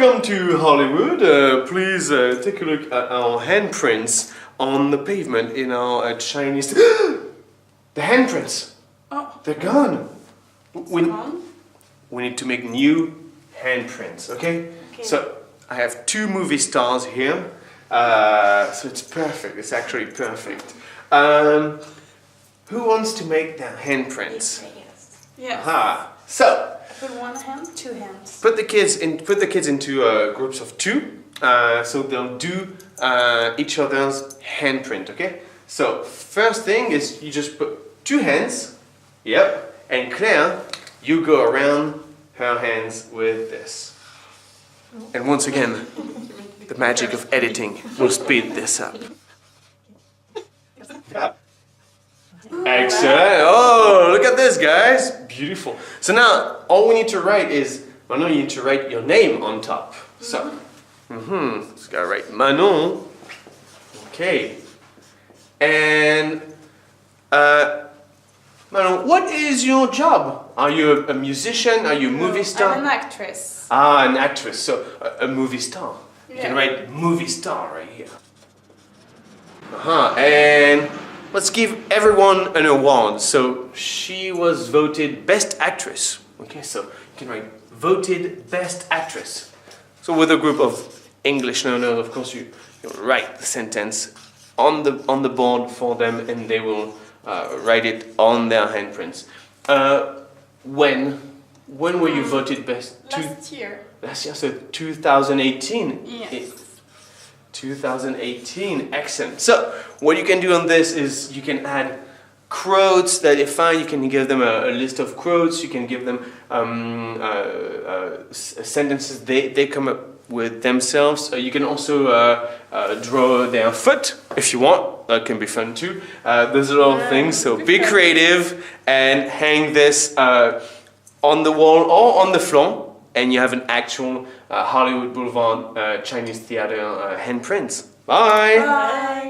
Welcome to Hollywood. Please take a look at our handprints on the pavement in our Chinese... The handprints! Oh. They're gone. Gone? We need to make new handprints, okay? So, I have two movie stars here. So it's perfect. It's actually perfect. Who wants to make their handprints? Yes. Aha. So, Put one hand, two hands. put the kids into groups of two, so they'll do each other's handprint. Okay. So first thing is you just put two hands. Yep. And Claire, you go around her hands with this. And once again, the magic of editing will speed this up. Excellent. Oh, look at this, guys. Beautiful. So now, all we need to write is, Manon, you need to write your name on top. So, just gotta write Manon. Okay. And, Manon, what is your job? Are you a musician? Are you a movie star? I'm an actress. Ah, an actress. So, a movie star. You can Yeah. write movie star right here. And let's give everyone an award. So she was voted best actress. Okay, so you can write voted best actress. So with a group of English learners, of course, you write the sentence on the board for them, and they will write it on their handprints. When were you voted best? Last year. Last year, so 2018. Yes. 2018, excellent. So what you can do on this is you can add quotes that you find. You can give them a list of quotes. You can give them sentences they come up with themselves. You can also draw their foot if you want. That can be fun too. There's a lot of things. So be creative and hang this on the wall or on the floor. And you have an actual Hollywood Boulevard Chinese theater handprint. Bye! Bye!